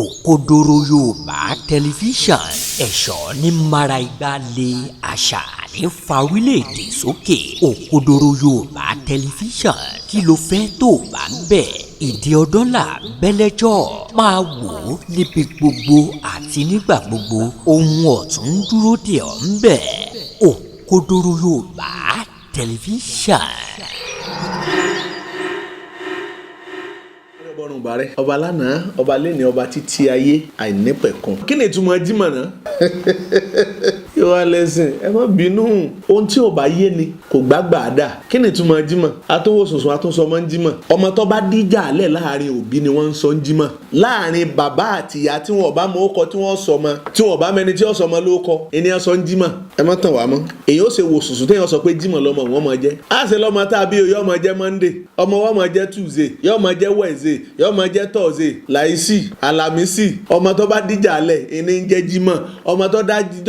Òkodoro Yorùbá tẹlifíṣàn ẹ̀ṣọ́ ní mara igba lé àṣà ní fa orílẹ̀-èdè sókè. Òkodoro Yorùbá tẹlifíṣàn kí ló fẹ́ tó bá ń bẹ̀. Ìdí ọdún là bẹ́lẹ́jọ́ máa wò ó níbi gbogbo àti nígbà gbogbo ohun ọ̀tún dúró dè ọ́ ń bẹ̀. Òkodoro Yorùbá tẹlifíṣàn. Ọba lánàá, ọba lẹ́ni, ọba títí ayé àìnípẹ̀kun. Kí ni ìtumọ̀ Jímọ̀ náà? Yóò wá lẹ́sìn, ẹ má bínú, ohun tí ò bá yé ni kò gbàgbà dà. Kí ni ìtumọ̀ Jímọ̀? Atúnwò sùnsùn atúnsọ ọmọ ń Jímọ̀. Ọmọ tó bá díjà lẹ̀ láàrin òbí ni wọ́n ń sọ ń Jímọ̀. Láàrin bàbá àti ìyá tí wọn ò bá mọ orúkọ tí wọ́n sọ ọmọ, tí wọn ò bá mẹni tí ó sọ ọmọ lórúkọ, ènìyàn sọ ń Jímọ̀. Ẹ má tàn wá mọ́. Èyí ó ṣe wò sùnsùn téèyàn sọ pé Jímọ̀ lọmọ wọn máa jẹ́. Á ṣe lọ́mọ tá a bí yóò máa jẹ́ Monday, ọmọ wọn máa jẹ́ Tuesday, yóò máa jẹ́ Wednesday, yóò máa jẹ́ Thursday, láìsí Àlàmísì. Ọmọ tó bá díjà lẹ̀ ìní ń jẹ́ Jímọ̀. Ọmọ tó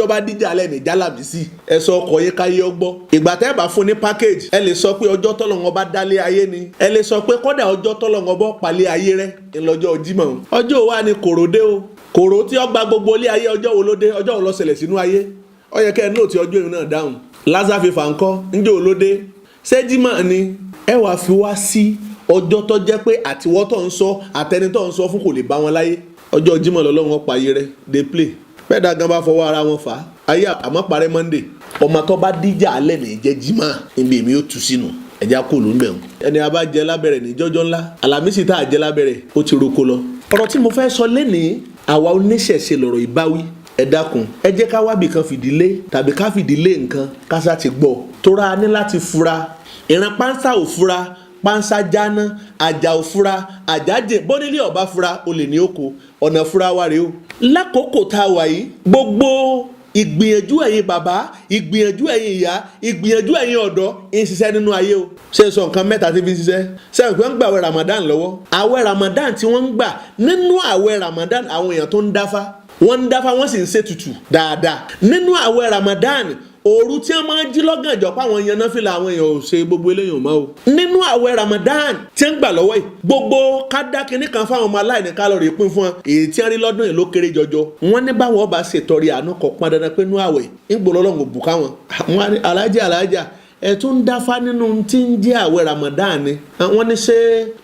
bá díjà lẹ̀ ní jálàmísì. Ẹ sọ ọkọ̀ yẹ káyé ọgbọ́. Ìgbà tẹ́ bá fún ní package, ẹ lè sọ pé ọjọ́ tọ́lọ́run bá dálé ayé ni. Ẹ lè sọ pé kódà ọjọ́ tọ́lọ́run bá palẹ̀ ayé rẹ̀ ńlọ́jọ́ Jímọ̀. Ọjọ́ wa ni kòròdé o. Kòrò tí ó gba gbogbo ilé ayé ọjọ́ wo ló dé? Ọjọ́ wo ló ṣẹlẹ̀ sínú ayé? Ó yẹ kẹ́ ẹ nóòtì ọjọ́ ìrìn náà dáhùn. Lásà fífa ńkọ́ ńjẹ́ wo ló dé? Ṣé Jímọ̀ ni? Ẹ wá fi wá sí ọjọ́ tó jẹ́ pé àtiwọ́ tó ń sọ àtẹni tó ń sọ fún kò lè bá wọn láyé. Ọjọ́ Jímọ̀ lọ́lọ́run ó pa ayé rẹ̀ dey play. Bẹ́ẹ̀ dá gan bá fọwọ́ ara wọn fà á. Ayé àmọ́ parẹ́ Monday. Ọmọ tó bá díjà alẹ́ ní jẹ́ Jímọ̀ níbi èmi ó tu sínú ẹja kò ló ń bẹ̀rù. Ẹni a bá jẹ lábẹ́rẹ̀ ní jọ́jọ́ ńlá, Àlàmísì tá a jẹ lábẹ́rẹ̀ ó ti roko lọ. Ọ̀rọ̀ tí mo fẹ́ sọ lénìí, àwa oníṣẹ̀ṣe lọ̀rọ̀ ìbáwí. Ẹ dákun, ẹ jẹ́ ká wábì kan fìdílé tàbí ká fìdílé nǹkan ká sá ti gbọ́. Tóra ní láti fura. Ìran pánsá ò fura, pánsá jáná, àjà ò fura, àjà jẹ bọ́nílé ọ̀bá fura, olè ní oko, ọ̀nà fura wa rèé o. Lákòókò tá a wà yìí, gbogbo ìgbìyànjú ẹ̀yin bàbá, ìgbìyànjú ẹ̀yin ìyá, ìgbìyànjú ẹ̀yin ọ̀dọ́ ń ṣiṣẹ́ nínú ayé o. Ṣé sọ nǹkan mẹ́ta tí fi ń ṣiṣẹ́? Ṣé ìpín ń gbà àwẹ̀ Ramadan lọ́wọ́? Àwẹ̀ Ramadan tí wọ́n ń gbà, nínú àwẹ̀ Ramadan àwọn èèyàn tó ń dáfá, wọ́n ń dáfá wọ́n sì ń ṣètùtù dáadáa. Nínú àwẹ̀ Ramadan òru tí wọ́n máa ń jí lọ́gànjọ́ pa àwọn èèyàn náà fìlà àwọn èèyàn ò ṣe gbogbo eléyàn mọ́ o. Nínú àwẹ̀ Ramadan tí ń gbà lọ́wọ́ yìí, gbogbo kádà kínní kan fáwọn ọmọ aláìní kálọ̀rì pín fún wọn, èyí tí wọ́n rí lọ́dún yìí ló kéré jọjọ. Wọ́n ní báwọn ọba ṣètọrẹ àánú kọ̀ pọn dandan pé nú àwẹ̀ ń gbọ́ lọ́lọ́run òbù káwọn. Wọ́n ní alájà ẹ̀ tún ń dáfá nínú tí ń jẹ́ àwẹ̀ Ramadan ni. Wọ́n ní ṣé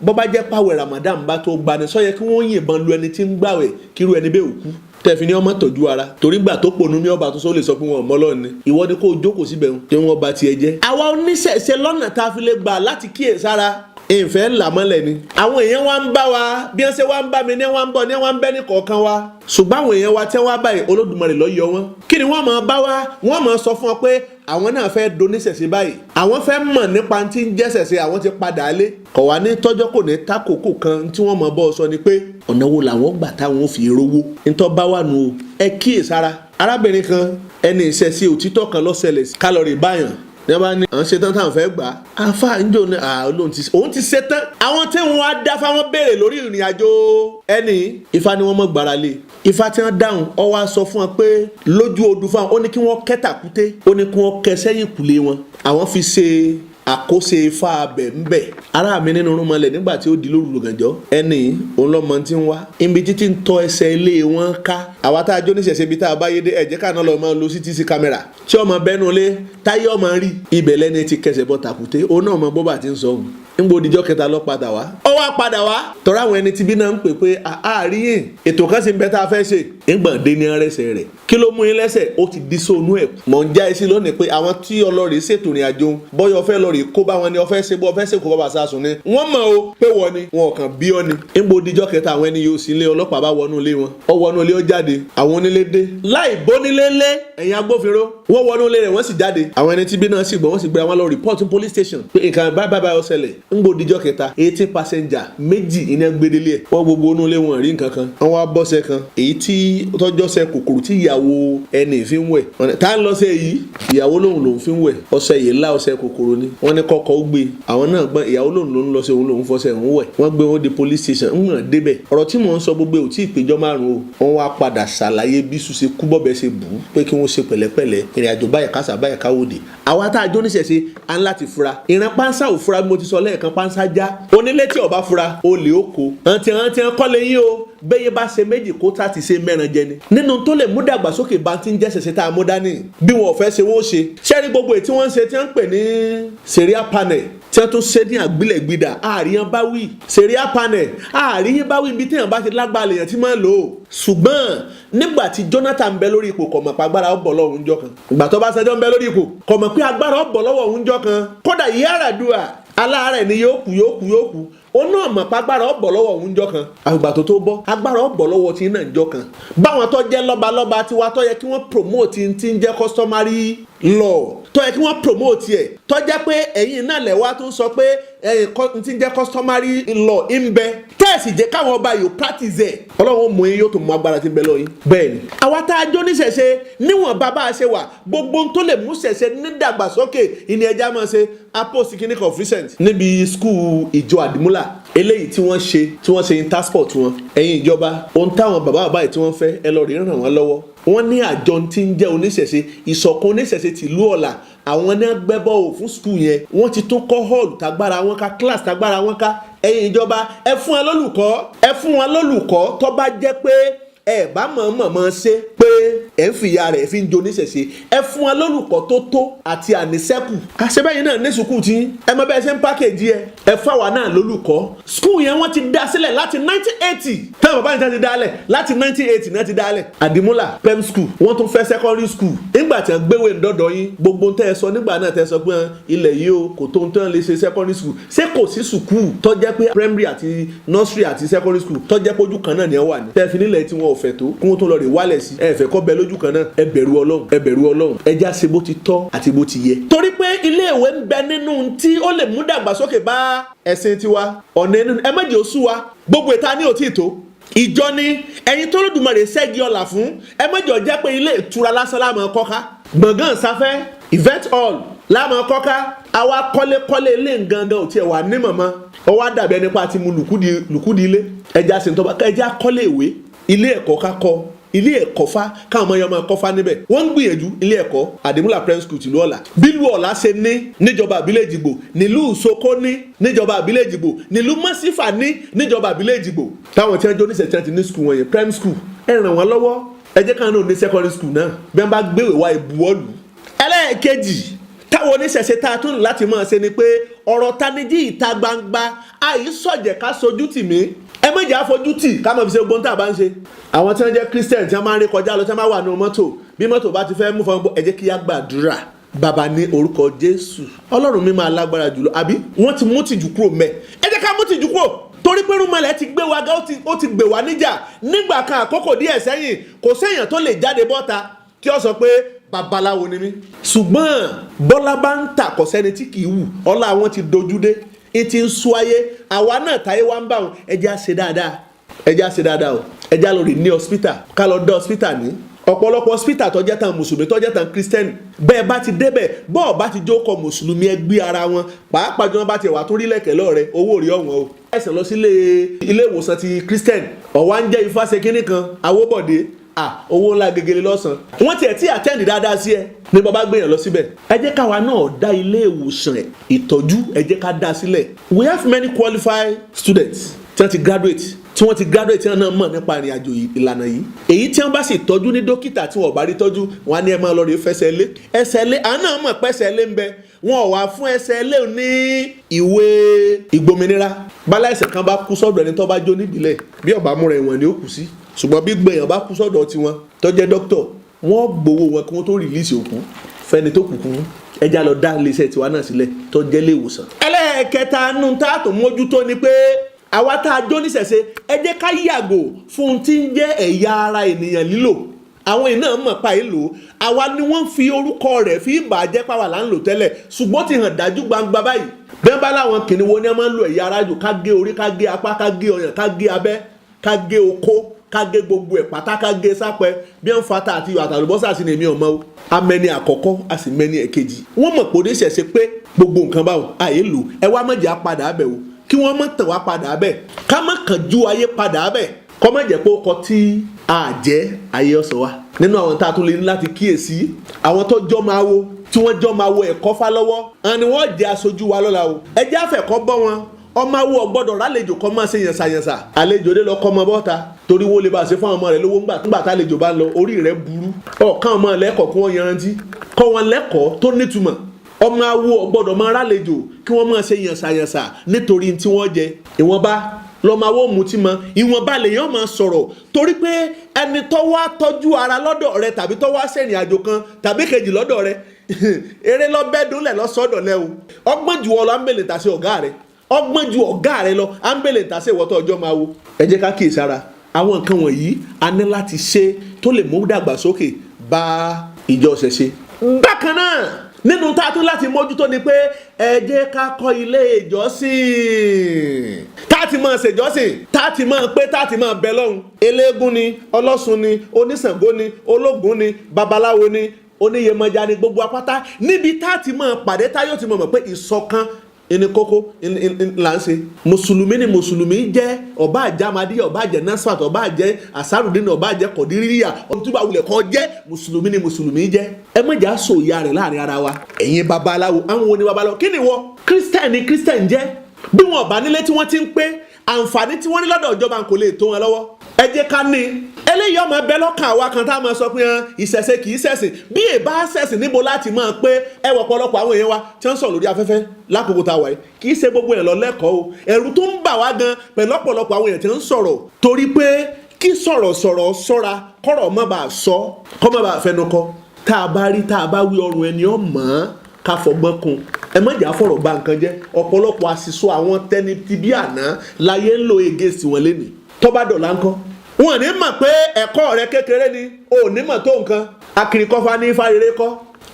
bọ́bá jẹ́ pàwẹ̀ Ramadan bá tó gbani sọ yẹ kí wọ́n yìnbọn lu ẹni tí ń gbàwẹ̀ kírú ẹni bẹ́ẹ̀ òkú. Tẹ̀fí ni ọmọ tọ́jú ara torí gbà tó pònú ní ọba tó sọ lè sọ pé wọn ò mọ́ lọ́ọ̀ ni ìwọ ni kó o jókòó síbẹ̀ tí wọ́n bá tiẹ̀ jẹ́. Àwa oníṣẹ̀ṣe lọ́nà tá a fi lè gbà láti kíyèsára ìfẹ́ ńlá mọ́lẹ̀ ni. Àwọn èèyàn wa ń bá wa bí wọ́n ṣe wá ń bá mi ní wọ́n ń bọ̀ ní wọ́n ń bẹ́ ní kọ̀ọ̀kan wa. Ṣùgbọ́n àwọn èèyàn wa tí wọ́n bá yìí Olódùmarè ló yọ wọ́n. Kí ni wọ́n máa bá wa? Wọ́n máa sọ fún ọ pé àwọn náà fẹ́ doníṣẹ̀ṣe báyìí. Àwọn fẹ́ mọ̀ nípa tí ń jẹ́ṣẹ̀ṣe àwọn ti padà lé. Kọ̀ wá ní tọ́jọ́ kò ní tákòókò kan tí wọ́n máa bọ́ ọ sọ ni pé ọ̀nà wo làwọn gbà táwọn fi rówó. Nítọ́ bá wà nù o. Ẹ kíyèsára. Arábìnrin kan ẹni ìṣẹ̀ṣe òtítọ́ kan ló ṣẹlẹ̀ sí kálọ̀rì báyàn. Ní bá ní àwọn ṣetán táwọn fẹ́ gbà á àfa ń jò ní òun ti ṣetán. Àwọn tí wọn á dáfá wọn béèrè lórí ìrìn àjò ẹni Ifá ni wọ́n mọ̀ gbára lé. Ifá tí wọ́n dáhùn ó wá sọ fún wọn pé lójú odù fáwọn ó ní kí wọ́n kẹ́ tàkúté, ó ní kí wọ́n kẹ́ sẹ́yìn kùlé wọn. Àwọn fi ṣe àkóso Ifá abẹ ńbẹ. Ará mi nínú rúmọlẹ̀ nígbà tí ó di lóru lùgànjọ́ ẹni òun lọmọ tí ń wá ibi títí ń tọ́ ẹsẹ̀ ilé wọn ká. Àwa tá a jó níṣẹ̀ṣe ibi tá a bá yé dé ẹ̀jẹ̀ káà náà lọ́ọ́ máa lo CCTV kámẹ́rà tí ọmọ bẹ́nu lé táyé ọmọ rí ibẹ̀ lẹ́ni ti kẹsẹ̀ bọ́ tàkúté òun náà mọ bóbá ti ń sọ òun. Nígbà òdìjọ́ kẹta lọ padà wá. Ó wá padà wá. Tọ́ra àwọn ẹni tí bí náà ń pè pé àárín ètò kan sì ń bẹ tá a fẹ́ ṣe. Nígbà dé ní ẹrẹsẹ̀ rẹ̀. Kí ló mú yín lẹ́sẹ̀? Ó ti di sóònù ẹ̀. Mọ̀ ń já esi lónìí pé àwọn tí ọlọ́rìí ṣètò ìrìn àjò bọ́yọ̀ fẹ́ lọ́ọ̀rì kó bá wọn ni ọfẹ́ ṣe bọ́ ọfẹ́ ṣe kó bàbá sásùn ni. Wọ́n mọ̀ o pé wọ́n ni wọn kàn bí ọ ni. Nígbà òdìjọ́ kẹta àwọn ẹni yóò sí ilé ọlọ́pàá bá wọnú ilé wọn. Ó wọnú ilé ó jáde. Àwọn onílé dé. Láì bónílé lé ẹ̀yin agbófinró. Wọ́n wọnú ilé rẹ̀ wọ́n sì jáde. Àwọn ẹni tí bí náà sì gbọ́ wọ́n sì gbé àwọn lọ report in police station. Pé nǹkan báyìí ó ṣẹlẹ̀. Nígbà òdìjọ́ kẹta 18 passenger méjì iná gbedele ẹ̀. Wọ́n gbogbo inú ilé wọn rí nǹkan kan. Wọ́n wá bọ́sẹ̀ kan èyí tí tọ́jọ́sẹ̀ kòkòrò tí ìyàwó ẹni fi ń wẹ̀. Tá ń lọ́sẹ̀ yìí ìyàwó lòun fi ń wẹ̀. Ọṣẹ yìí ńlá ọṣẹ kòkòrò ni. Wọ́n ní kọ́kọ́ ó gbé àwọn náà gbọ́n ìyàwó lòun lọ́sẹ̀ òun fọṣẹ òun wẹ̀. Wọ́n gbé wọn dé police station ń hàn débẹ̀. Ọ̀rọ̀ tí mò ń sọ gbogbo ò tí ì péjọ márùn-ún o. Wọ́n wá padà ṣàlàyé bí sùn ṣe kú bọ́bẹ̀ ṣe bù ú pé kí wọ́n ṣe pẹ̀lẹ́pẹ̀lẹ́ ìrìn àjò báyìí kásà báyìí káwòdì. àwa tá a jó níṣẹ̀ṣe à ń láti fura. ìran pánsá ò fura bí mo ti sọ lẹ́ẹ̀kan pánsá já. onílé tí ó bá fura olè ó kó. àǹtí kọ́lé yín o bẹ́ẹ̀ bá ṣe méjì kó tá ti ṣe mẹ́ran jẹ ni. nínú tó lè mú dàgbàsókè bá ti ń jẹ́ ṣẹ̀ṣẹ̀ tá a mú dání bí wọn ò fẹ́ ṣe wọ́n ṣe. ṣẹ́rí gbogbo èyí tí wọ́n ń ṣe tí wọ́n ń pè ní sẹ̀ríà panel tí wọ́n tún ṣe ní àgbélẹ̀gbìdà àríyàn bá wí sẹ̀ríà panel àríyàn bá wí ibi tí èèyàn bá ti lágbára lèèyàn ti máa ń lò ó. ṣùgbọ́n nígbà tí Jonathan ń bẹ lórí ipò kò mọ̀ pé agbára ọ̀bọ̀ lọ́wọ́ òun jọ kan. ìgbà tó bá ṣẹjọ́ ń bẹ lórí ipò kò mọ̀ pé agbára ọ̀bọ̀ lọ́wọ́ òun jọ kan. kódà Yar'Adua aláàárẹ̀ ni yóò kú ó náà mọ̀ pé agbára ọ̀bọ̀ lọ́wọ́ òun jọ kan. àgbà tó bọ́ agbára ọ̀bọ̀ lọ́wọ́ tí náà jọ kan. báwọn tó jẹ́ lọ́balọ́ba tiwa tó yẹ kí wọ́n promote ti ń jẹ́ customary law tó yẹ kí wọ́n promote ẹ̀ tó jẹ́ pé ẹ̀yin náà lẹ́wà tó ń sọ pé ti ń jẹ́ customary law ń bẹ tẹ́ẹ̀sì jẹ́ káwọn ọba yóò practice ẹ̀ ọlọ́run mú yín yóò tó mú agbára tí ń bẹ lọ yín. bẹ́ẹ̀ni àwa tá a jó níṣẹ̀ṣe níwọ̀n bàbá a ṣe wà gbogbo tó lè mú ṣẹ̀ṣẹ̀ nídàgbàsókè ìní ẹja máa ṣe apost clinic of recent níbi school ìjọ àdìmúlà eléyìí tí wọ́n ṣe intersport wọn ẹ̀yin ìjọba ohun táwọn bàbá yìí tí wọ́n fẹ́ ẹ lọ rí ràn wọ́n lọ́wọ́. wọ́n ní àjọ tí ń jẹ́ oníṣẹ̀ṣe ìṣọ̀kan oníṣẹ̀ṣe tìlú ọ̀la àwọn ní gbẹ́bọ̀ ò fún skul yẹn wọ́n ti tún kọ́ hall tagbára wọn ká class tagbára wọn ká. ẹ̀yin ìjọba ẹ fún wọn lólùkọ́ tó bá jẹ́ pé ẹ bá mọ̀ ṣe pé ẹ ń fìyà rẹ̀ fi ń jo níṣẹ̀ṣe ẹ fún wọn lólùkọ́ tó tó àti àníṣẹ́kù. àṣebẹ́yìn náà ní sùkúù tí ẹ mọ bẹ́ẹ̀ ṣe ń pákéjì ẹ fáwa náà lólùkọ́. skul yẹn wọ́n ti dá sílẹ̀ láti 1980 táwọn bàbá yẹn ti dálẹ̀ láti 1980 náà ti dálẹ̀. àdìmúlà pem school wọ́n tún fẹ́ secondary school nígbà tí wọ́n gbéwèé ńdọ́dọ̀ yín gbogbo tẹ́ ẹ sọ nígbà náà tẹ́ ẹ sọ pé ilẹ̀ yìí o kò tó ń tán lè ṣe secondary school ṣé kò sí sùkúù tó jẹ́ pé primary àti nursery àti secondary school tó jẹ́ pé ojú kan náà ni ẹ wà ní. tẹ́ fi nílẹ̀ tí wọ́n ò fẹ́ tó kí wọ́n tó lọ rè wálẹ̀ sí ẹ fẹ́ kọ́ bẹ lójú kan náà ẹ bẹ̀rù Ọlọ́run ẹ já ṣe bó ti tọ́ àti bó ti yẹ. torí pé iléèwé ń bẹ nínú tí ó lè mú dàgbàsókè bá ẹ̀sìn tiwa ọ̀nà ẹnu ẹ méjì ó sú wa gbogbo ìta ní òtí tó ìjọ ni ẹ̀yin tó lódùmarè ṣẹ́gi ọ̀là fún ẹ méjì ó jẹ́ pé ilé ìtura lásán láàmú kọ́ká gbọ̀ngàn sáfẹ́ event hall láàmú kọ́ká àwa kọ́lékọ́lé ilé gangan ò tiẹ̀ wà ní mọ̀mọ́ ọwọ́ àdàbẹ̀ nípa àti mu lùkúdi ilé ẹja ṣèǹtọ́ ẹja kọ́lé ìwé ilé ẹ̀kọ́ kakọ́ ilé ẹ̀kọ́ fa káwọn ọmọ yẹn máa kọ́ fa níbẹ̀ wọ́n ń gbìyànjú ilé ẹ̀kọ́ àdìmúlà prep school tìlú ọ̀la bílù ọ̀la ṣe ní níjọba àbílẹ̀ èjìgbò nílùú Soko ní níjọba àbílẹ̀ èjìgbò nílùú Mọ́sífà ní níjọba àbílẹ̀ èjìgbò táwọn tí wọ́n jó níṣẹ́ tí wọ́n ti ní school wọn yẹn prep school ẹ ràn wọ́n lọ́wọ́ ẹ jẹ́ káwọn náà ní secondary school náà bí wọ́n bá gbéwèé wá ìbuwọ́lù. ẹlẹ́ẹ̀kejì táwọn oníṣẹ̀ṣe tá a tún láti máa ṣe ni pé ọ̀rọ̀ tanijí ìta gbangba àìsọ̀jẹ̀ ká sojú tì mí ẹ méjì àfojú tì ká mọ̀ fi ṣe gbóhùn tá a bá ń ṣe. àwọn tí wọ́n jẹ́ Christian tí wọ́n máa ń rí kọjá lọ tí wọ́n máa wà ní mọ́tò bí mọ́tò bá ti fẹ́ mú fún ẹ jẹ́ kí á gbàdúrà bàbá ní orúkọ Jésù Ọlọ́run mi máa lágbára jùlọ àbí wọ́n ti mú tìjú kúrò mẹ́ ẹ jẹ́ ká mú tìjú kúrò torí pé rúmọlẹ̀ ti gbé wa gá ó ti gbé wa níjà nígbà kan àkókò díẹ̀ sẹ́yìn kò séèyàn tó lè jáde bọ́ta kí ó sọ pé babaláwo ni mí ṣùgbọ́n bọ́lá bá ń tà kò sẹ́ni tí kì í wù ọlá àwọn ti dojú dé ìtì ń sọ ayé àwa náà táyé wá ń bá wọn ẹjẹ́ á ṣe dáadáa o ẹjẹ́ á lọ rí ní hospital ká lọ dá hospital ní ọ̀pọ̀lọpọ̀ hospital tó jẹ́ tàn mùsùlùmí tó jẹ́ tàn kírísítẹ́nì bẹ́ẹ̀ bá ti débẹ̀ bọ́ọ̀ bá ti jókòó mùsùlùmí ẹ gbé ara wọn pàápàá jọ bá ti wà tó rí lẹ̀kẹ̀ lọ́ọ̀rẹ́ owó rí ọ̀wọ́n o. ẹsẹ̀ lọ sí ilé ìwòsàn ti kírísítẹ́nì ọ̀wá ń jẹ́ ifá ṣe kínní kan Awóbọ̀dé owó ńlá gegele lọ́sàn wọ́n tiẹ̀ tí àtẹ́ǹdì dáadáa sí ẹ ní bàbá gbéyàn lọ síbẹ̀ ẹ jẹ́ káwa náà dá ilé ìwòsàn ìtọ́jú ẹ jẹ́ ká dá sílẹ̀. we have many qualified students tí wọ́n ti graduate tí wọ́n náà mọ̀ nípa ìrìn àjò ìlànà yìí èyí tí wọ́n bá sì tọ́jú ní dókítà tí wọ́n bá rí tọ́jú wọn á ní ẹ máa lọ rí fẹsẹ̀ lé ẹsẹ̀ lé àwọn náà mọ̀ pẹ́sẹ̀ lé ń bẹ wọn ò wá fún ẹsẹ̀ lé ní ìwé ìgbòmìnira bálá ẹsẹ̀ kan bá kú sọ́dọ̀ ẹni tó bá jó níbílẹ̀ bí ọ̀bá múra ẹ̀wọ̀n ni ó kù sí ṣùgbọ́n bí gbẹ̀yàn bá kú sọ́dọ̀ tiwọn tó jẹ́ dókítọ̀ wọ́n gbowó wọn kí wọ́n tó rìlíìsì òkú fẹ́ni tó kù kún ẹja lọ dá iléeṣẹ́ tiwa náà sílẹ̀ tó jẹ́ ilé ìwòsàn. ẹlẹ́ẹ̀kẹta nù tá a tó mójútó ni pé àwa tá a jó níṣẹ̀ṣe ẹ jẹ́ ká yàgò fún tí ń jẹ́ ẹ̀yà ara ènìyàn lílò àwọn iná mọ̀ pa èlò àwa ni wọ́n fi orúkọ rẹ̀ fi ìbàjẹ́ pàwà là ń lò tẹ́lẹ̀ ṣùgbọ́n ti hàn dájú gbangba báyìí bẹ́ẹ̀ bá láwọn kìnìún wo ni wọ́n máa ń lo ẹ̀yà ara jù ká gé orí ká gé apá ká gé ọyàn ká gé abẹ́ ká gé okó ká gé gbogbo ẹ̀ pátá ká gé sápẹ́ bí wọ́n fata àti àtàlùbọ́sà sí ni èmi ọmọ o amẹni àkọ́kọ́ a sì mẹni ẹ̀kejì wọ́n mọ̀ pé oníṣẹ̀ṣe pé gbogbo nǹkan báwọn àyè lò ẹ wá mọ̀jẹ̀ á padà bẹ̀ o kí wọ́n mọ̀ tàn wá padà bẹ̀ ká má kàn ju ayé padà bẹ̀ kó má jẹ́ pé ó kọ tí a jẹ́ ayé ọ̀sán wa nínú àwọn tá a tún lè ní láti kíyèsí àwọn tó jọ máa wo tí wọ́n jọ máa wo ẹ̀kọ́ fá lọ́wọ́ àwọn ni wọ́n jẹ́ aṣojú wa lọ́la o ẹ jẹ́ àfẹ́kọ́ bọ́ wọn ọmọ awo ọgbọ́dọ̀ rálejò kọ́ máa ṣe yànsàyànsà àlejò dé lọ kọ́ ọmọ bọ́ta torí wo lè bá ṣe fún àwọn ọmọ rẹ̀ lówó ńgbà tá àlejò bá ń lọ orí rẹ̀ burú ọ̀kan ọmọ lẹ́kọ̀ọ́ kí wọ́n yanrantí kọ́ wọn lẹ́kọ̀ọ́ tó nítumọ̀ ọmọ awo ọgbọ́dọ̀ máa rálejò kí wọ́n máa ṣe yànsàyànsà nítorí tí wọ́n jẹ ìwọ̀nba lọ́mọ awó mutí mọ ìwọ̀nba lèèyàn máa sọ̀rọ̀ torí pé ẹni tó wá tọ́jú ara lọ́dọ̀ rẹ tàbí tó wá sẹ́rìn àjò kan tàbí kejì lọ́dọ̀ rẹ eré lọ́bẹ̀dúnlẹ̀ lọ́sọ̀dọ̀ lẹ́ o ọgbọ́n jù ọ lọ ámbẹ̀lẹ̀ tà sí ọ̀gá rẹ ọgbọ́n ju ọ̀gá rẹ lọ ámbẹ̀lẹ̀ tà sí ìwọ́tọ̀ ọjọ́ máa wo ẹ jẹ́ ká kíyèsára àwọn nǹkan wọ̀nyí a ní láti ṣe tó lè mú dàgbàsókè bá ìjọ ṣẹ̀ṣe. bákan náà nínú tá a tún láti mójútó ni pé ẹ jẹ́ ká kọ́ ilé ìjọsìn tá a ti máa ṣèjọsìn tá a ti máa pé tá a ti máa bẹ lọ́hùn eléégún ni ọlọ́sùn ni oníṣàngó ni ológun ni babaláwo ni oníyèmọ̀já ni gbogbo apáta níbi tá a ti máa pàdé tá yóò ti mọ̀ pé ìṣọ̀kan ẹni kókó là ń ṣe mùsùlùmí ni mùsùlùmí jẹ́ ọba àjàmádí ọba àjẹ nasfat ọba àjẹ asarudin ọba àjẹ kọdíríyà ọtúbà wulẹ̀ kọ́ jẹ́ mùsùlùmí ni mùsùlùmí jẹ́ ẹ mọ̀jà sọ ìyá rẹ̀ láàrin ara wa ẹ̀yin babaláwo àwọn wo ni babaláwo kí ni wọ kírísítẹ̀ ni kírísítẹ̀ ń jẹ́ bí wọn bá nílé tí wọ́n ti ń pé àǹfààní tí wọ́n ní lọ́dọ̀ ìjọba kò lè tó wọn lọ́wọ́ ẹ jẹ́ ká ní eléyìí ọmọ ẹbẹ lọ́kàn àwa kan tá a máa sọ pé ìṣẹ̀ṣe kì í ṣẹ̀sìn bí èbá ṣẹ̀sìn níbo láti máa pé ẹ wọ ọ̀pọ̀lọpọ̀ àwọn èèyàn wa tí wọ́n ń sọ̀rọ̀ lórí afẹ́fẹ́ lákòókò tá a wà yìí kì í ṣe gbogbo èèyàn lọ lẹ́kọ̀ọ́ o ẹ̀rù tó ń bà wá gan pẹ̀lú ọ̀pọ̀lọpọ̀ àwọn èèyàn tí wọ́n ń sọ̀rọ̀ torí pé kí sọ̀rọ̀sọ̀rọ̀ sọ́ra kọ́rọ̀ má bàa sọ kọ́ má bàa fẹnu kọ tá a bá rí tá a bá wí ọrùn ẹni ọ̀mọ́ ká fọgbọ́n kun ẹ má jà fọ̀rọ̀ bà nǹkan jẹ́ ọ̀pọ̀lọpọ̀ àṣìṣọ àwọn tẹni ti bí àná láyé ń lo ege sí wọn lénìí tó bá dọ̀la ńkọ́ wọn ní mọ̀ pé ẹ̀kọ́ rẹ kékeré ni ò ní mọ̀ tó nǹkan akirikọ́fà ní ifá rere kọ́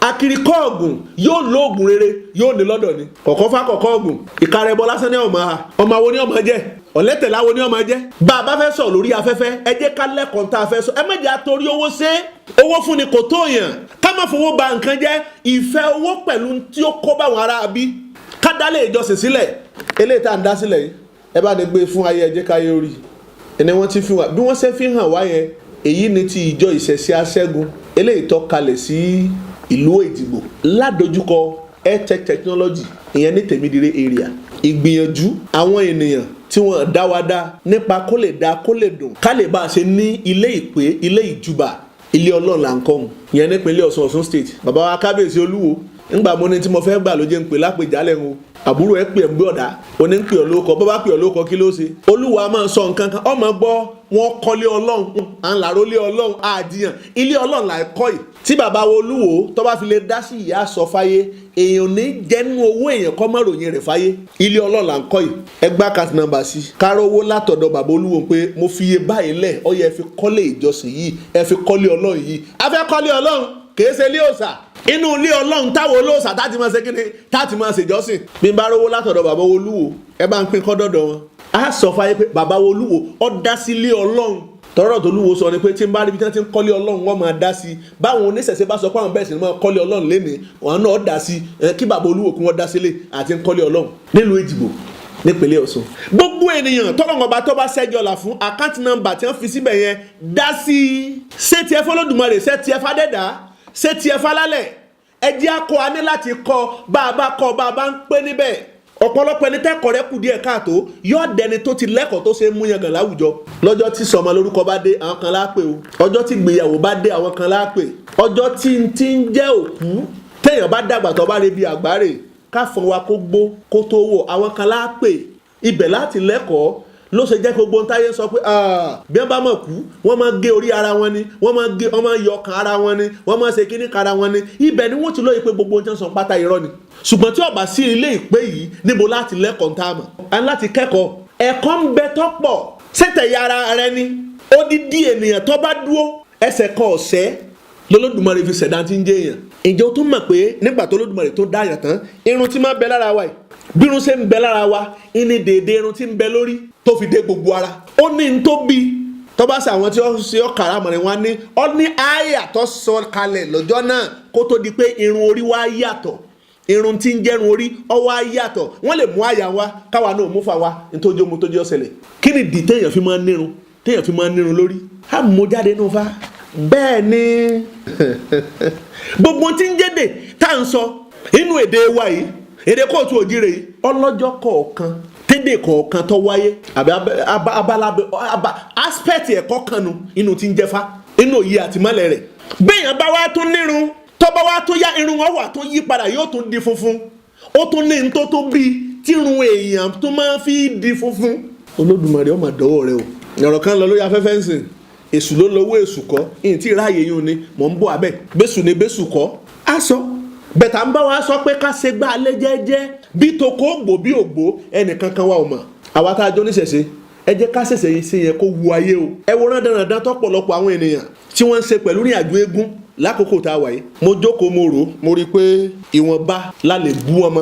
akirikọ́ ọ̀gùn yóò lo oògùn rere yóò ní lọ́dọ̀ ni kọ̀kọ́fà kọ̀kọ́ ọ̀gùn ìkarẹ̀bọ lásán ní ọmọ ha ọmọ wo ni ọmọ jẹ́ ọ̀lẹ́tẹ̀láwo ni ọmọ jẹ́ bá a bá fẹ́ sọ lórí afẹ́fẹ́ ẹ jẹ́ ká lẹ́kọ̀ọ́ tá a fẹ́ sọ ẹ má jẹ́ àtòrí owó ṣe owó fún ni kò tó yàn ká má fowó ba nǹkan jẹ́ ìfẹ́ owó pẹ̀lú tí ó kó báwọn ará bí ká dálé ìjọsìn sílẹ̀ eléyìí tá à ń dá sílẹ̀ yìí ẹ bá ní gbé fún ayé ẹ jẹ́ ká yé orí ẹni wọ́n ti fi wá bí wọ́n ṣe fi hàn wá yẹn èyí ni ti ìjọ ìṣẹ̀ṣe aṣẹ́gun eléyìí tó kalẹ̀ sí ìlú Èjìgbò ládojúkọ airtech technology ìyẹn ní Tèmídire area ìgbìyànjú àwọn ènìyàn tí wọ́n dá wa dá nípa kó lè dá kó lè dùn ká lè bá a ṣe ní ilé ìpè ilé ìjùbà ilé Ọlọ́run là ń kọ́ mu ìyẹn nípínlẹ̀ Ọ̀ṣun state bàbá wa kábíyèsí Olúwo ńgbà mo ní tí mo fẹ́ gbà ló jẹ́ ń pè lápèjálẹ̀ ń o àbúrò ẹ pè ń gbé ọ̀dà oní ń pè ọ́ lóko bọ́bá pè ọ́ lóko kí ló ṣe Olúwa máa ń sọ nǹkan kan ọmọ gbọ́ wọn kọ́lé Ọlọ́run à ń làró lé Ọlọ́run àdìyàn ilé Ọlọ́run là ń kọ́ yìí tí bàbá wo Olúwo tó bá fi lè dá sí ìyá sọ fáyé èèyàn ní jẹ́nu owó èèyàn kọ́ mọ́ ròyìn rẹ̀ fáyé ilé Ọlọ́run là ń kọ́ yìí ẹgbẹ́ àkáǹtì nọ́mbà sí káró owó látọ̀dọ̀ bàbá Olúwo pé mo fi iye báyìí lẹ̀ ó yẹ ẹ fi kọ́lé ìjọsìn yìí ẹ fi kọ́lé Ọlọ́run yìí a fẹ́ kọ́lé Ọlọ́run kìí ṣe ilé òòṣà inú ilé Ọlọ́run táwọn olóòṣà táti máa ṣe kíni táti máa ṣèjọ́sìn bí n bá rówó látọ̀dọ̀ bàbá Olúwo ẹ bá ń pín kọ́ dọ̀dọ̀ wọn á sọ fáyé pé bàbá Olúwo ó dá sí ilé Ọlọ́run tọ́rọ̀ tó Olúwo sọ ni pé tí n bá rí bí wọ́n ti ń kọ́lé Ọlọ́run wọ́n máa dá sí báwọn oníṣẹ̀ṣe bá sọ pé àwọn bẹ́ẹ̀ sì ni máa kọ́lé Ọlọ́run lénìí wọn náà dá sí kí bàbá Olúwo kí wọ́n dá sílé àti ń kọ́lé Ọlọ́run nílùú Èjìgbò nípínlẹ̀ Ọ̀ṣun gbogbo ènìyàn tọ́lọ́run ọba tó bá ṣẹ́jọ́ là fún àkáǹtì nọ́mbà tí wọ́n fi síbẹ̀ yẹn dá sí ṣé tiẹ̀ fọlọ́dùmarè ṣé tiẹ̀ fàdẹ́dà ṣé tiẹ̀ falálẹ̀ ẹ jẹ́ akọ aní láti kọ bá a bá ń pé níbẹ̀ ọ̀pọ̀lọpọ̀ ẹni tẹ́kọ̀ọ́ rẹ kù díẹ̀ káàtó yóò dẹni tó ti lẹ́kọ̀ọ́ tó ṣe é mú yangàn láwùjọ lọ́jọ́ tí sọmọ lórúkọ bá dé àwọn kan lápè o ọjọ́ tí gbéyàwó bá dé àwọn kan lápè ọjọ́ tí ń jẹ́ òkú téèyàn bá dàgbà tó bá rí bí àgbáre káfọn wa kó gbó kó tó wọ̀ àwọn kan lápè ibẹ̀ láti lẹ́kọ̀ọ́ ló ṣe jẹ́ gbogbo ntáyé sọ pé bí wọ́n bá mọ̀ kú wọ́n máa gé orí ara wọn ni wọ́n máa yọ ọkàn ara wọn ni wọ́n máa ṣe kíní ara wọn ni ibẹ̀ ni wọ́n ti lóye pé gbogbo ohun tí wọ́n sọ pátá irọ́ ni ṣùgbọ́n tí ó bá sí ilé ìpè yìí níbo láti lẹ́kọ̀ọ́ tá a mọ̀ a ní láti kẹ́kọ̀ọ́ ẹ̀kọ́ ń bẹ tọ́pọ̀ ṣètẹ̀yà ara rẹ ni odidi ènìyàn tó bá dúró ẹsẹ̀ kan ọ̀sẹ́ lọ́lọ́dúnmọ̀rẹ́ fi ṣẹ̀dá tí ń jẹ́ èèyàn ǹjẹ́ o tún mọ̀ pé nígbà tó lọ́dúnmọ̀rẹ́ tó dá àyàn tán irun tí máa ń bẹ lára wa yìí bí irun ṣe ń bẹ lára wa ìní dèédé irun tí ń bẹ lórí tó fi dé gbogbo ara ó ní n tó bí tó bá ṣe àwọn tí wọ́n ṣe ọ̀kàrà mọ̀rin wá ní ó ní àyà tó sọ kalẹ̀ lọ́jọ́ náà kó tó di pé irun orí wa yàtọ̀ irun tí ń jẹ́run orí ó wá yàtọ̀ wọ́n lè mú àyà wa káwa náà mú fa wa nítorí omu tó jẹ́ ọ̀sẹ̀lẹ̀ kí ni dì téèyàn fi máa ń nírun téèyàn fi máa ń nírun lórí á mú jáde nù fa bẹ́ẹ̀ ni gbogbo tí ń jẹ́dẹ̀ tá à ń sọ inú èdè wa yìí èdè kóòtù òjìrè yìí ọlọ́jọ́ kọ̀ọ̀kan tédè kọ̀ọ̀kan tó wáyé àbí abala aspect ẹ̀kọ́ kan nu inú tí ń jẹ́fá inú òye àtìmọ́lẹ̀ rẹ̀ béèyàn bá wá tún nírun tó bá wá tó yá irun wọn wà tó yí padà yóò tún di funfun ó tún ní ní tó bíi tírun èèyàn tó máa fi di funfun Olódùmarè ọmọ àdánwò rẹ o ọ̀rọ̀ kan lọ lórí afẹ́fẹ́ ń sìn èṣù ló lọ́wọ́ èṣù kọ́ ìyìn tí ìráàyè yìí ni mò ń bọ̀ abẹ́ bẹ́sù ni bẹ́sù kọ́ á sọ bẹ̀tà ń bá wa sọ pé ká ṣe gbá alẹ́ jẹ́jẹ́ bí toko ògbó bí ògbó ẹnìkankan wa ò mọ̀ àwa tá a jọ níṣẹ̀ṣe ẹ jẹ́ ká ṣẹ̀ṣẹ̀ yìí ṣe yẹn kó wu ayé o ẹ wo rán dandan tọ́pọ̀lọpọ̀ àwọn ènìyàn tí wọ́n ń ṣe pẹ̀lú ní àjò eégún lákòókò tá a wà yìí mo jókòó mo rò mo rí i pé ìwọ̀nba la lè bú ọmọ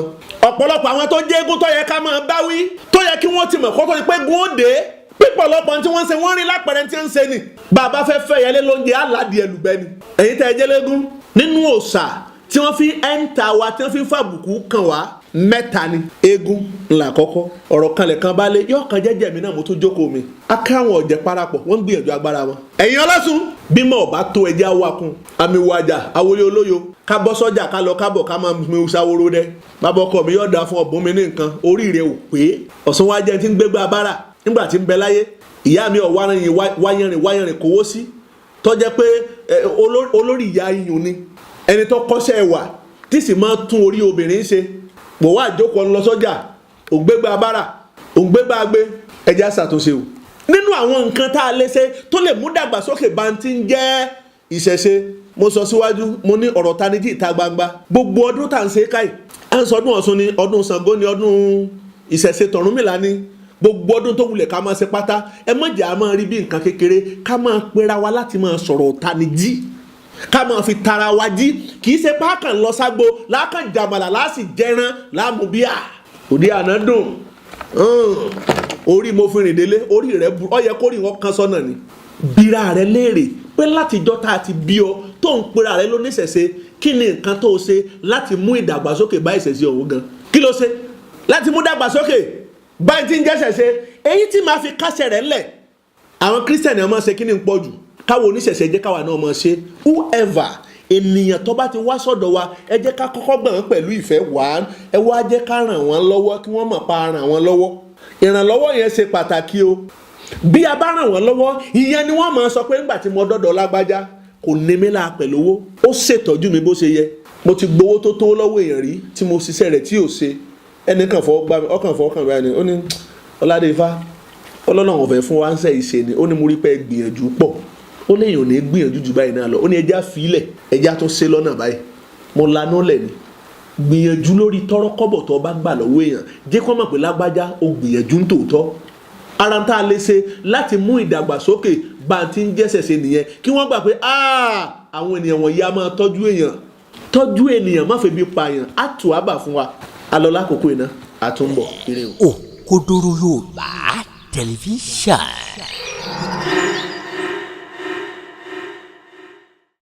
ọ̀pọ̀lọpọ̀ àwọn tó jẹ́ eégún tó yẹ ká máa báwí tó yẹ kí wọ́n ti mọ̀ kó tó di pé gún ó dé pípọ̀lọpọ̀ tí wọ́n ń ṣe wọ́n rí lápẹ̀rẹ̀ tí ń ṣe ni bàbá fẹ́ fẹ́ yẹlé lóúnjẹ aládìí ẹlùbẹ́ ni èyí tẹ́ ẹ jẹ́ légún nínú òòṣà tí wọ́n fi ẹ́ńtà wa tí wọ́n fi fàbùkù kàn wá mẹ́ta ni eégún ńlá kọ́kọ́ ọ̀rọ̀ kanlẹ̀ kan bá lé yóò kan jẹ́jẹ́ mi náà mo tún jókòó mi akáwọn ọ̀jẹ̀ parapọ̀ wọ́n ń gbìyànjú agbára wọn. ẹ̀yin ọlọ́sùn bímọ ọba tó ẹjẹ́ awakun àmì wàjà awolé olóyo ká bọ́ sọ́jà ká lọ kábọ̀ ká máa mi ṣàwòrò dẹ bàbá ọkọ mi yóò dáa fún ọ̀bùn mi ní nǹkan oríire ò pé ọ̀sán wa jẹ́ ti ń gbégbá abára nígbà tí ń bẹ láyé ìyá mi wáyẹ̀rìn kówó sí tó jẹ́ pé olórí ìyá iyùn ni ẹni tó kọ́ṣẹ́ ẹ̀wà tí sì máa tún orí obìnrin ṣe bò wá àjókòó ń lọ sọ́jà ògbégbá abára ògbégbá agbé ẹja ṣàtúnṣe o. nínú àwọn nǹkan tá a lè ṣe tó lè mú dàgbàsókè bá ti ń jẹ́ ìṣẹ̀ṣe mo sọ síwájú mo ní ọ̀rọ̀ tanijí ìta gbangba gbogbo ọdún tá à ń ṣe káyì à ń sọdún Ọ̀ṣun ni ọdún Ṣàngó ni ọdún ìṣẹ̀ṣe tọ̀rúnmìlà ni gbogbo ọdún tó wulẹ̀ ká máa ṣe pátá ẹ má jẹ́ a máa rí bí nǹkan kékeré ká máa pera wa láti máa sọ̀rọ̀ tanijí ká máa fi tara wa jí kì í ṣe pákàn lọ ságbo lákàn jàmàlà láàsì jẹran láàmúbíà òde àná dùn orí mo fi rìn délé orí rẹ bu ọ yẹ kó rí wọn kan sọ́nà ni bíra rẹ léèrè pé látijọ́ tá a ti bí ọ tó ń pera rẹ lóníṣẹ̀ṣe kí ni nǹkan tó ṣe láti mú ìdàgbàsókè bá ìṣẹ̀ṣe ọ̀hún gan kí ló ṣe láti mú ìdàgbàsókè báyìí tí ń jẹ́sẹ̀ ṣe èyí tí máa fi kásẹ̀ rẹ̀ lẹ̀ àwọn kírísítẹ̀nì ọmọ ṣe kí ni ń pọ̀ jù káwọn oníṣẹ̀ṣẹ̀ jẹ́ káwa náà mọ̀ ṣe whoever ènìyàn tó bá ti wá sọ́dọ̀ wa ẹ jẹ́ ká kọ́kọ́ gbà wọ́n pẹ̀lú ìfẹ́ wá ẹ wá jẹ́ ká ràn wọ́n lọ́wọ́ kí wọ́n mọ̀ pa ràn wọ́n lọ́wọ́ ìrànlọ́wọ́ yẹn ṣe pàtàkì o bí a bá ràn wọ́n lọ́wọ́ ìyẹn ni wọ́n máa sọ pé nígbà tí mo dọ́dọ̀ lágbájá kò ní mi láà pẹ̀lú owó ó ṣètọ́jú mi bó ṣe yẹ mo ti gbowó tó tó lọ́wọ́ èèyàn rí tí mo ṣiṣẹ́ rẹ̀ tí ò ṣe ẹnìkan fọwọ́ gbá mi ọkàn fọwọ́ kàn báyìí ni ó ní ọládé ifá ọlọ́nà ọ̀fẹ́ fún wa ń sẹ́ ìṣe ni ó ní mo rí pé gbìyànjú pọ̀ ó léèyàn ò ní gbìyànjú jù báyìí náà lọ ó ní ẹja fílẹ̀ ẹja tó ṣe lọ́nà báyìí mo lanú lẹ̀ ni gbìyànjú lórí tọ́rọ́ kọ́bọ̀ tó bá gbà lọ́wọ́ èèyàn jẹ́ kó mọ̀ pé lágbájá ó gbìyànjú ń tòótọ́ ara tá a lè ṣe láti mú ìdàgbàsókè bá ti ń jẹ́sẹ̀ ṣe nìyẹn kí wọ́n gbà pé àwọn ènìyàn wọ̀nyí a máa tọ́jú ènìyàn má fẹ́ bí pààyàn á tù á bà fún wa alọ lákòókò iná àtúnbọ̀ ire o. Òkodoro Yorùbá tẹlifíṣàn.